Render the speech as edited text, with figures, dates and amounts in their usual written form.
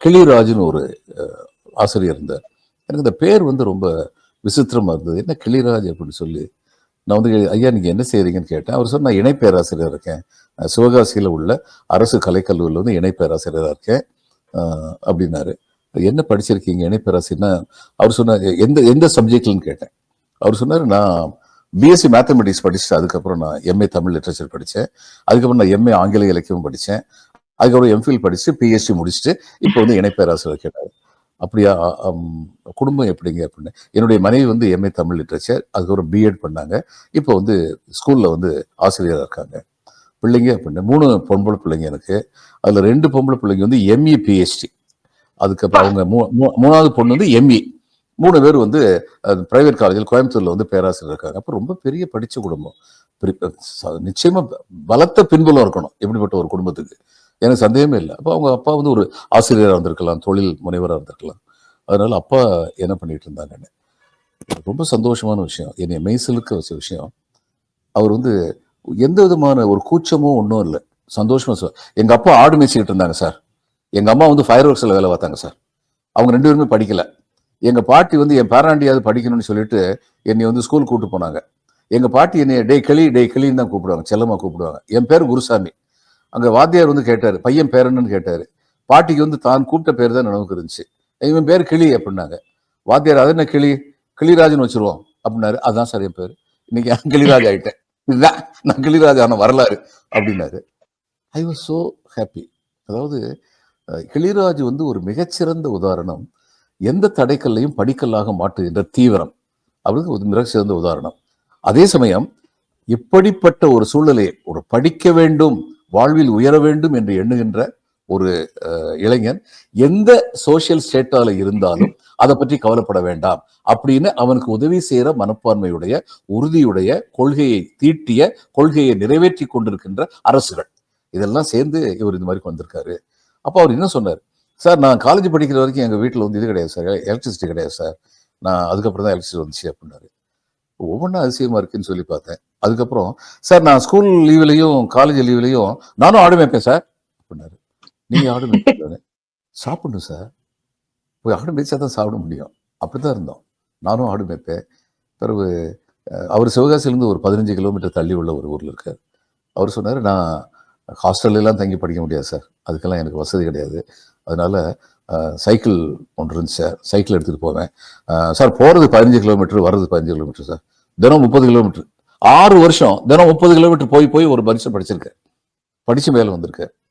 கிளிராஜுன்னு ஒரு ஆசிரியர் இருந்தார். எனக்கு இந்த பேர் வந்து ரொம்ப விசித்திரமா இருந்தது. என்ன கிளிராஜ் அப்படின்னு சொல்லி நான் வந்து ஐயா நீங்க என்ன செய்றீங்கன்னு கேட்டேன். அவர் சொன்னார், நான் இணை பேராசிரியர் இருக்கேன். சிவகாசியில உள்ள அரசு கலைக்கல்லூரியில் வந்து இணை பேராசிரியராக இருக்கேன் அப்படின்னாரு. என்ன படிச்சிருக்கீங்க இணை பேராசிரியர்னா? அவர் சொன்னார், எந்த எந்த சப்ஜெக்ட்லன்னு கேட்டேன். அவர் சொன்னார், நான் பிஎஸ்சி மேத்தமெட்டிக்ஸ் படிச்சுட்டு அதுக்கப்புறம் நான் எம்ஏ தமிழ் லிட்ரேச்சர் படித்தேன். அதுக்கப்புறம் நான் எம்ஏ ஆங்கில இலக்கியம் படித்தேன். அதுக்கப்புறம் எம்ஃபில் படிச்சுட்டு பிஹெச்டி முடிச்சுட்டு இப்போ வந்து இணை பேராசிரியர் கேட்டார். அப்படியா, குடும்பம் எப்படிங்க அப்படின்னு. என்னுடைய மனைவி வந்து எம்ஏ தமிழ் லிட்ரேச்சர், அதுக்கப்புறம் பிஎட் பண்ணாங்க. இப்போ வந்து ஸ்கூலில் வந்து ஆசிரியராக இருக்காங்க. பிள்ளைங்க அப்படின்னு 3 பொம்பளை பிள்ளைங்க எனக்கு. அதில் 2 பொம்பளை பிள்ளைங்க வந்து எம்இ பிஹெச்டி. அதுக்கப்புறம் அவங்க 3வது பொண்ணு வந்து எம்இ. 3 பேர் வந்து பிரைவேட் காலேஜில் கோயம்புத்தூர்ல வந்து பேராசிரியர் இருக்காங்க. அப்போ ரொம்ப பெரிய படிச்ச குடும்பம். நிச்சயமா பலத்த பின்புலம் இருக்கணும் எப்படிப்பட்ட ஒரு குடும்பத்துக்கு, எனக்கு சந்தேகமே இல்லை. அப்போ அவங்க அப்பா வந்து ஒரு ஆசிரியராக இருந்திருக்கலாம், தொழில் முனைவராக இருந்திருக்கலாம். அதனால அப்பா என்ன பண்ணிட்டு இருந்தாங்கன்னு ரொம்ப சந்தோஷமான விஷயம், என்னை மெய்சிலுக்க வச்ச விஷயம். அவர் வந்து எந்த விதமான ஒரு கூச்சமோ ஒன்றும் இல்லை, சந்தோஷமா சார். எங்க அப்பா ஆடு மேய்ச்சிக்கிட்டு இருந்தாங்க சார். எங்க அம்மா வந்து ஃபயர் ஒர்க்ஸில் வேலை பார்த்தாங்க சார். அவங்க 2 பேருமே படிக்கல. எங்க பாட்டி வந்து என் பேராண்டியாவது படிக்கணும்னு சொல்லிட்டு என்னை வந்து ஸ்கூல் கூப்பிட்டு போனாங்க. எங்க பாட்டி என்னை டே கிளின்னு தான் கூப்பிடுவாங்க, செல்லமா கூப்பிடுவாங்க. என் பேர் குருசாமி. அங்க வாத்தியார் வந்து கேட்டாரு, பையன் பேர் என்னன்னு கேட்டாரு. பாட்டிக்கு வந்து தான் கூப்பிட்ட பேர் தான் நினைவுக்கு இருந்துச்சு. இவன் பேர் கிளி அப்படின்னாங்க. வாத்தியார், அது என்ன கிளி, கிளிராஜன் வச்சிருவோம் அப்படின்னாரு. அதுதான் சார் என் பேர், இன்னைக்கு கிளிராஜ் ஆயிட்டேன், இதுதான் நான் கிளிராஜ் ஆன வரலாறு அப்படின்னாரு. I was so happy. அதாவது கிளிராஜ் வந்து ஒரு மிகச்சிறந்த உதாரணம். எந்த தடைக்கல்லையும் படிக்கல்லாக மாற்றுகின்ற தீவிரம், அப்படின்னு ஒரு மிகச்சிறந்த உதாரணம். அதே சமயம் இப்படிப்பட்ட ஒரு சூழ்நிலையை, ஒரு படிக்க வேண்டும், வாழ்வில் உயர வேண்டும் என்று எண்ணுகின்ற ஒரு இளைஞன் எந்த சோசியல் ஸ்டேட்டால இருந்தாலும் அதை பற்றி கவலைப்பட வேண்டாம் அப்படின்னு அவனுக்கு உதவி செய்யற மனப்பான்மையுடைய, உறுதியுடைய, கொள்கையை தீட்டிய, கொள்கையை நிறைவேற்றி கொண்டிருக்கின்ற அரசுகள் இதெல்லாம் சேர்ந்து இவர் இந்த மாதிரி வந்திருக்காரு. அப்போ அவர் என்ன சொன்னார், சார் நான் காலேஜ் படிக்கிற வரைக்கும் எங்கள் வீட்டில் வந்து இது கிடையாது சார், எலக்ட்ரிசிட்டி கிடையாது சார், நான் அதுக்கப்புறம் தான் எலக்ட்ரிசிட்டி வந்துச்சு அப்படின்னாரு. ஒவ்வொன்றும் அதிசயமா இருக்குன்னு சொல்லி பார்த்தேன். அதுக்கப்புறம், சார் நான் ஸ்கூல் லீவ்லையும் காலேஜ் லீவ்லையும் நானும் ஆடு மேய்ப்பேன் சார் அப்படின்னாரு. நீங்க ஆடு மேய்ப்பீங்க, சாப்பிடணும் சார், போய் ஆடு மேய்ச்சா தான் சாப்பிட முடியும். அப்படிதான் இருந்தோம். நானும் ஆடு மேய்ப்பேன். பிறகு அவர் சிவகாசியிலேருந்து ஒரு 15 கிலோமீட்டர் தள்ளி உள்ள ஒரு ஊரில் இருக்கார். அவர் சொன்னார், நான் ஹாஸ்டல்லாம் தங்கி படிக்க முடியாது சார், அதுக்கெல்லாம் எனக்கு வசதி கிடையாது, அதனால சைக்கிள் ஒன்று இருந்துச்சு சார், சைக்கிள் எடுத்துகிட்டு போவேன் சார். போகிறது 15 கிலோமீட்டர், வர்றது 15 கிலோமீட்டர் சார், தினம் 30 கிலோமீட்டர். 6 வருஷம் தினம் 30 கிலோமீட்டர் போய் போய் ஒரு பரிசை படிச்சிருக்கேன், படிச்சு மேலே வந்திருக்கேன்.